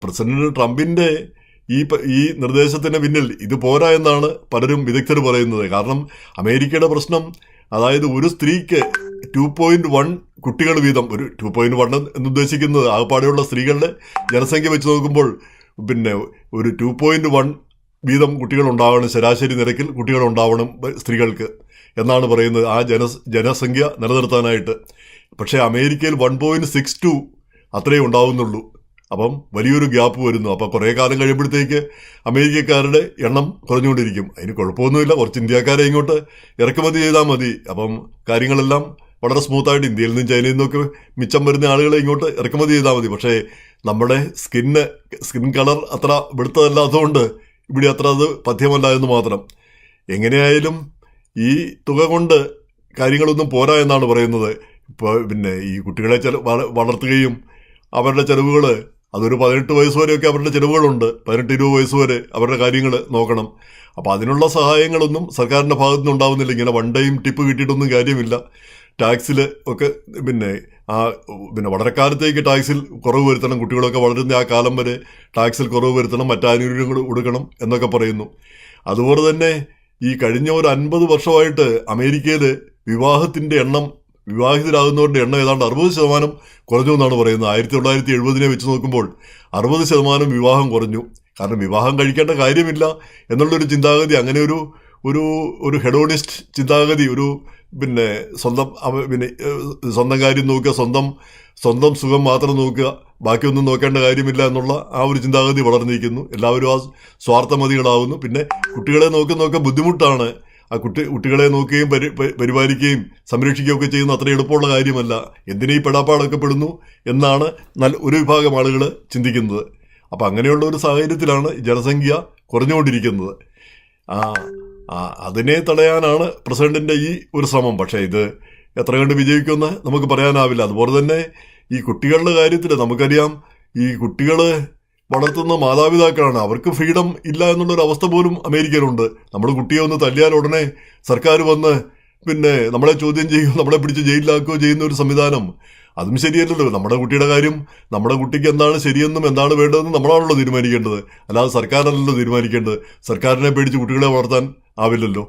President ട്രംപിന്റെ ഈ നിർദ്ദേശത്തിന് പിന്നിൽ ഇത് പോരാ എന്നാണ് പലരും വിദഗ്ധർ പറയുന്നത്. കാരണം അമേരിക്കയുടെ പ്രശ്നം, അതായത് ഒരു സ്ത്രീക്ക് 2.1 കുട്ടികൾ വീതം, ഒരു 2.1 എന്നുദ്ദേശിക്കുന്നത് ആകപ്പാടെയുള്ള സ്ത്രീകളുടെ ജനസംഖ്യ വെച്ച് നോക്കുമ്പോൾ പിന്നെ ഒരു 2.1 വീതം കുട്ടികൾ ഉണ്ടാവണം, ശരാശരി നിരക്കിൽ കുട്ടികൾ ഉണ്ടാവണം സ്ത്രീകൾക്ക് എന്നാണ് പറയുന്നത് ആ ജനസംഖ്യ നിലനിർത്താനായിട്ട്. പക്ഷേ അമേരിക്കയിൽ 1.62 അത്രയേ ഉണ്ടാവുന്നുള്ളൂ. അപ്പം വലിയൊരു ഗ്യാപ്പ് വരുന്നു. അപ്പം കുറേ കാലം കഴിയുമ്പോഴത്തേക്ക് അമേരിക്കക്കാരുടെ എണ്ണം കുറഞ്ഞുകൊണ്ടിരിക്കും. അതിന് കുഴപ്പമൊന്നുമില്ല, കുറച്ച് ഇന്ത്യക്കാരെ ഇങ്ങോട്ട് ഇറക്കുമതി ചെയ്താൽ മതി. അപ്പം കാര്യങ്ങളെല്ലാം വളരെ സ്മൂത്തായിട്ട് ഇന്ത്യയിൽ നിന്നും ചൈനയിൽ നിന്നൊക്കെ മിച്ചം വരുന്ന ആളുകളെ ഇങ്ങോട്ട് ഇറക്കുമതി ചെയ്താൽ മതി. പക്ഷേ നമ്മുടെ സ്കിൻ കളർ അത്ര വെളുത്തതല്ലാത്തതുകൊണ്ട് ഇവിടെ അത്ര അത് പഥ്യമല്ല എന്ന് മാത്രം. എങ്ങനെയായാലും ഈ തുക കൊണ്ട് കാര്യങ്ങളൊന്നും പോരാ എന്നാണ് പറയുന്നത്. ഇപ്പോൾ പിന്നെ ഈ കുട്ടികളെ വളർത്തുകയും അവരുടെ ചിലവുകൾ, അതൊരു 18 വയസ്സ് വരെയൊക്കെ അവരുടെ ചിലവുകളുണ്ട്, 18-20 വയസ്സ് വരെ അവരുടെ കാര്യങ്ങൾ നോക്കണം. അപ്പോൾ അതിനുള്ള സഹായങ്ങളൊന്നും സർക്കാരിൻ്റെ ഭാഗത്തു നിന്ന് ഉണ്ടാവുന്നില്ല. ഇങ്ങനെ വൺ ടൈം ടിപ്പ് കിട്ടിയിട്ടൊന്നും കാര്യമില്ല. ടാക്സിൽ ഒക്കെ പിന്നെ വളരെ കാലത്തേക്ക് ടാക്സിൽ കുറവ് വരുത്തണം, കുട്ടികളൊക്കെ വളരുന്ന ആ കാലം വരെ ടാക്സിൽ കുറവ് വരുത്തണം, മറ്റാനുകൂല്യങ്ങൾ കൊടുക്കണം എന്നൊക്കെ പറയുന്നു. അതുപോലെ തന്നെ ഈ കഴിഞ്ഞ ഒരു 50 വർഷമായിട്ട് അമേരിക്കയിൽ വിവാഹിതരാകുന്നവരുടെ എണ്ണം ഏതാണ്ട് 60% കുറഞ്ഞു എന്നാണ് പറയുന്നത്. 1970 വെച്ച് നോക്കുമ്പോൾ 60% വിവാഹം കുറഞ്ഞു. കാരണം വിവാഹം കഴിക്കേണ്ട കാര്യമില്ല എന്നുള്ളൊരു ചിന്താഗതി, അങ്ങനെ ഒരു ഹെഡോണിസ്റ്റ് ചിന്താഗതി, പിന്നെ സ്വന്തം കാര്യം നോക്കുക, സ്വന്തം സുഖം മാത്രം നോക്കുക, ബാക്കിയൊന്നും നോക്കേണ്ട കാര്യമില്ല എന്നുള്ള ആ ഒരു ചിന്താഗതി വളർന്നിരിക്കുന്നു. എല്ലാവരും ആ സ്വാർത്ഥമതികളാവുന്നു. പിന്നെ കുട്ടികളെ നോക്കുന്നതൊക്കെ ബുദ്ധിമുട്ടാണ്. ആ കുട്ടികളെ നോക്കുകയും പരിപാലിക്കുകയും സംരക്ഷിക്കുകയും ഒക്കെ ചെയ്യുന്ന അത്ര എളുപ്പമുള്ള കാര്യമല്ല. എന്തിനീ പെടാപ്പാടൊക്കെ പെടുന്നു എന്നാണ് ഒരു വിഭാഗം ആളുകൾ ചിന്തിക്കുന്നത്. അപ്പം അങ്ങനെയുള്ള ഒരു സാഹചര്യത്തിലാണ് ജനസംഖ്യ കുറഞ്ഞുകൊണ്ടിരിക്കുന്നത്. അതിനെ തടയാനാണ് പ്രസിഡന്റിന്റെ ഈ ഒരു ശ്രമം. പക്ഷേ ഇത് എത്ര കണ്ട് വിജയിക്കുമെന്ന് നമുക്ക് പറയാനാവില്ല. അതുപോലെ തന്നെ ഈ കുട്ടികളുടെ കാര്യത്തിൽ നമുക്കറിയാം, ഈ കുട്ടികൾ വളർത്തുന്ന മാതാപിതാക്കളാണ്, അവർക്ക് ഫ്രീഡം ഇല്ല എന്നുള്ളൊരു അവസ്ഥ പോലും അമേരിക്കയിലുണ്ട്. നമ്മൾ കുട്ടിയെ ഒന്ന് തല്ലിയാൽ ഉടനെ സർക്കാർ വന്ന് പിന്നെ നമ്മളെ ചോദ്യം ചെയ്യുകയോ നമ്മളെ പിടിച്ച് ജയിലിലാക്കുകയോ ചെയ്യുന്ന ഒരു സംവിധാനം, അതും ശരിയല്ലല്ലോ. നമ്മുടെ കുട്ടിയുടെ കാര്യം, നമ്മുടെ കുട്ടിക്ക് എന്താണ് ശരിയെന്നും എന്താണ് വേണ്ടതെന്നും നമ്മളാണല്ലോ തീരുമാനിക്കേണ്ടത്, അല്ലാതെ സർക്കാരല്ലല്ലോ തീരുമാനിക്കേണ്ടത്. സർക്കാരിനെ പേടിച്ച് കുട്ടികളെ വളർത്താൻ ആവില്ലല്ലോ.